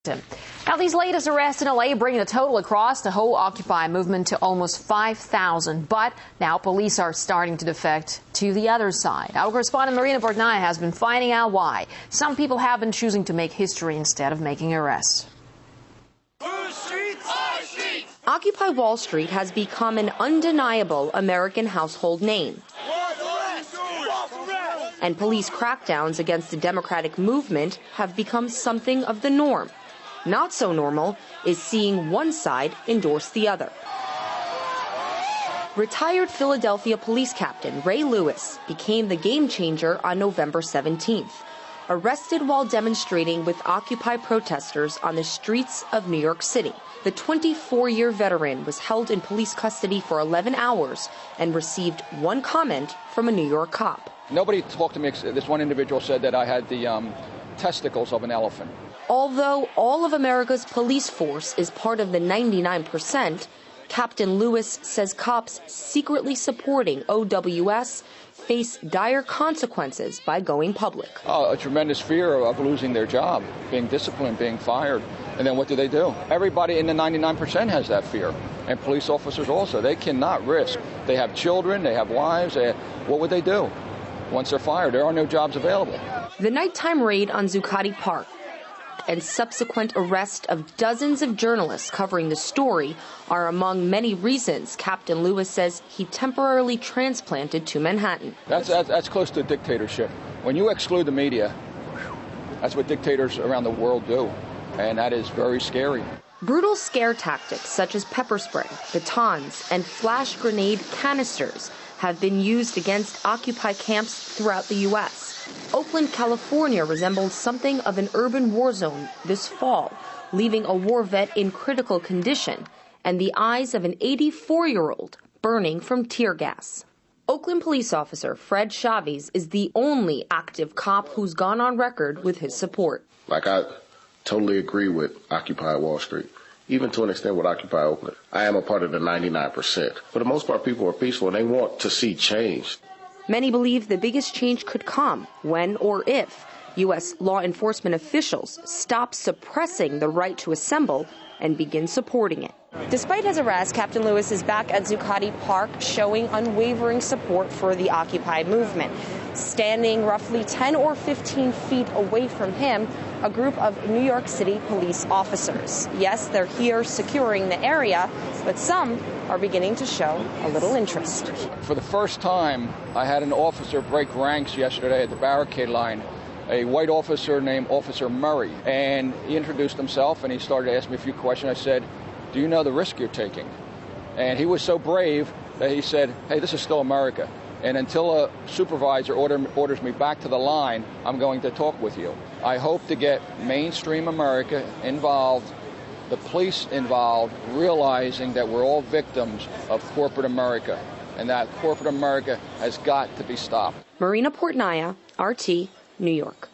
Now, these latest arrests in L.A. bring the total across the whole Occupy movement to almost 5,000. But now police are starting to defect to the other side. Our correspondent Marina Portnaya has been finding out why some people have been choosing to make history instead of making arrests. Occupy Wall Street has become an undeniable American household name. And police crackdowns against the Democratic movement have become something of the norm. Not so normal is seeing one side endorse the other. Retired Philadelphia police captain Ray Lewis became the game changer on November 17th, arrested while demonstrating with Occupy protesters on the streets of New York City. The 24-year veteran was held in police custody for 11 hours and received one comment from a New York cop. Nobody talked to me. This one individual said that I had the testicles of an elephant. Although all of America's police force is part of the 99%, Captain Lewis says cops secretly supporting OWS face dire consequences by going public. A tremendous fear of losing their job, being disciplined, being fired. And then what do? Everybody in the 99% has that fear. And police officers also. They cannot risk. They have children, they have wives. What would they do once they're fired? There are no jobs available. The nighttime raid on Zuccotti Park and subsequent arrest of dozens of journalists covering the story are among many reasons Captain Lewis says he temporarily transplanted to Manhattan. That's close to dictatorship. When you exclude the media, that's what dictators around the world do, and that is very scary. Brutal scare tactics such as pepper spray, batons, and flash grenade canisters have been used against Occupy camps throughout the U.S. Oakland, California resembled something of an urban war zone this fall, leaving a war vet in critical condition and the eyes of an 84-year-old burning from tear gas. Oakland police officer Fred Chavez is the only active cop who's gone on record with his support. I totally agree with Occupy Wall Street, even to an extent with Occupy Oakland. I am a part of the 99%. For the most part, people are peaceful and they want to see change. Many believe the biggest change could come when or if U.S. law enforcement officials stop suppressing the right to assemble and begin supporting it. Despite his arrest, Captain Lewis is back at Zuccotti Park showing unwavering support for the Occupy movement. Standing roughly 10 or 15 feet away from him, a group of New York City police officers. Yes, they're here securing the area, but some are beginning to show a little interest. For the first time, I had an officer break ranks yesterday at the barricade line, a white officer named Officer Murray, and he introduced himself and he started to ask me a few questions. I said, "Do you know the risk you're taking?" And he was so brave that he said, "Hey, this is still America. And until a supervisor orders me back to the line, I'm going to talk with you." I hope to get mainstream America involved, the police involved, realizing that we're all victims of corporate America, and that corporate America has got to be stopped. Marina Portnaya, RT, New York.